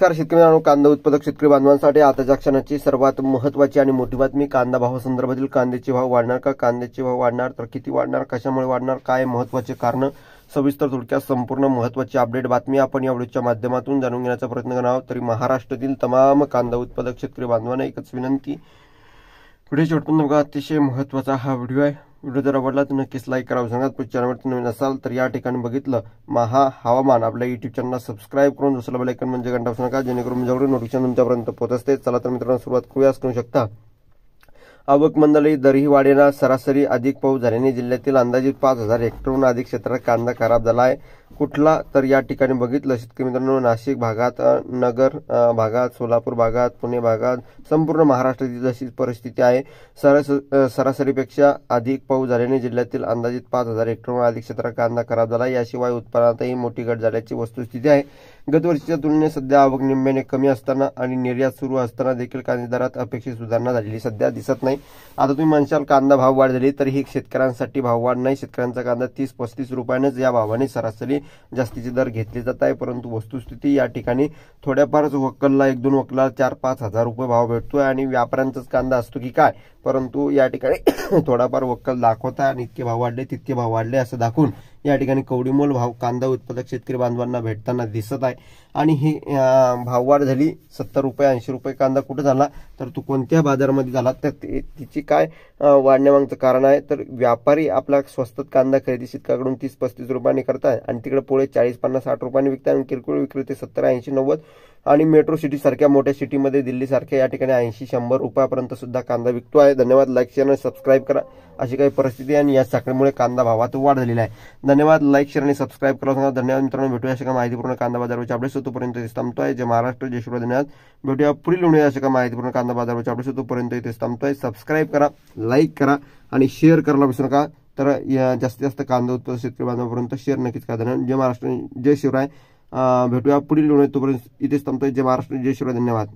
नमस्कार शेतकरी मित्रांनो, कांदा उत्पादक शेतकरी बांधवांसाठी आताच्या क्षणाची सर्वात महत्त्वाची आणि मोठी बातमी. कांदा भावासंदर्भातील कांद्याचे भाव वाढणार का? कांद्याचे भाव वाढणार तर किती वाढणार? कशामुळे वाढणार? काय महत्त्वाचे कारण? सविस्तर थोडक्यात संपूर्ण महत्त्वाची अपडेट बातमी आपण या व्हिडिओच्या माध्यमातून जाणून घेण्याचा प्रयत्न करणार आहोत. तरी महाराष्ट्रातील तमाम कांदा उत्पादक शेतकरी बांधवांना एकच विनंती, व्हिडिओ शेवटपर्यंत बघा. अतिशय महत्त्वाचा हा व्हिडिओ आहे. व्हिडिओ जर आवडला तर नक्कीच लाईक करा. सांगत चॅनलवरती नवीन असाल तर या ठिकाणी बघितलं महा हवामान आपल्या युट्यूब चॅनलला सबस्क्राईब करून दुसरा बेल आयकॉन म्हणजे घंटा बसू नका, जेणेकरून जेवढे नोटिफिकेशन तुमच्यापर्यंत पोहोचत असते. चला तर मित्रांनो सुरुवात करूया. करू शकता आवक मंडळी दरही वाढेना. सरासरी अधिक पाऊस झाल्याने जिल्ह्यातील अंदाजित 5,000 हेक्टरहून अधिक क्षेत्रात कांदा खराब झाला आहे. कुठला तर या ठिकाणी बघितलं शेतकरी मित्रांनो, नाशिक भागात, नगर भागात, सोलापूर भागात, पुणे भागात, संपूर्ण महाराष्ट्रातील जशी परिस्थिती आहे. सरासरीपेक्षा अधिक पाऊस झाल्याने जिल्ह्यातील अंदाजित 5,000 हेक्टरहून अधिक क्षेत्रात कांदा खराब झाला. याशिवाय उत्पन्नातही मोठी घट झाल्याची वस्तुस्थिती आहे. गतवर्षीच्या तुलनेत सध्या आवक निम्म्याने कमी असताना आणि निर्यात सुरू असताना देखील कांदा दरात अपेक्षित सुधारणा झालेली सध्या दिसत नाही. आता तुम्ही म्हणशाल कांदा भाव वाढ झाली, तर ही शेतकऱ्यांसाठी भाव वाढ नाही. शेतकऱ्यांचा कांदा 30-35 रुपयानेच या भावाने सरासरी जास्तीचे दर घेतले जात आहे. परंतु वस्तुस्थिती या ठिकाणी थोड्याफारच वक्कलला 1-2 वक्कलला 4-5 हजार रुपये भाव भेटतोय आणि व्यापाऱ्यांचाच कांदा असतो की काय. परंतु या ठिकाणी थोडाफार वक्कल दाखवत आहे आणि इतके भाव वाढले तितके भाव वाढले असं दाखवून या ठिकाणी कवडीमोल भाव कांदा उत्पादक शेतकरी बांधवांना भेटताना दिसत आहे. आणि ही भाववाढ झाली 70 रुपये 80 रुपये कांदा कुठे झाला तर तो कोणत्या बाजारामध्ये झाला तर तिची काय वाढण्यामागचं कारण आहे. तर व्यापारी आपला स्वस्तात कांदा खरेदी शेतकऱ्याकडून 30-35 रुपयांनी करताय आणि तिकडे पुढे 40-50-60 रुपयांनी विकताय. आणि किरकोळ विक्रेते 70-80-90 आणि मेट्रो सिटी सारख्या मोठ्या सिटीमध्ये दिल्ली सारख्या या ठिकाणी 80-100 रुपयापर्यंत सुद्धा कांदा विकतो आहे. धन्यवाद. लाईक शेअर आणि सबस्क्राईब करा. अशी काही परिस्थिती आहे आणि या साखळीमुळे कांदा भावात वाढ झालेला आहे. धन्यवाद. लाईक शेअर आणि सबस्क्राईब करा. धन्यवाद मित्रांनो. भेटूया अशा माहितीपूर्ण कांदा बाजाराच्या अपडेट्स तोपर्यंत इथेच थांबतोय. जय महाराष्ट्र, जय शिवराय. धन्यवाद. भेटूया पुढील व्हिडिओ अशा माहितीपूर्ण कांदा बाजाराच्या अपडेट्स तोपर्यंत इथेच थांबतोय. सबस्क्राईब करा, लाईक करा आणि शेअर करायला विसरू नका. तर जास्तीत जास्त कांदा उत्पादक शेतकरी बांधवांपर्यंत शेअर नक्कीच करा. धन्यवाद. जय महाराष्ट्र, जय शिवराय. भेटूया पुढील व्हिडिओ तोपर्यंत इथेच थांबतोय. जय महाराष्ट्र, जय शिवराय. धन्यवाद.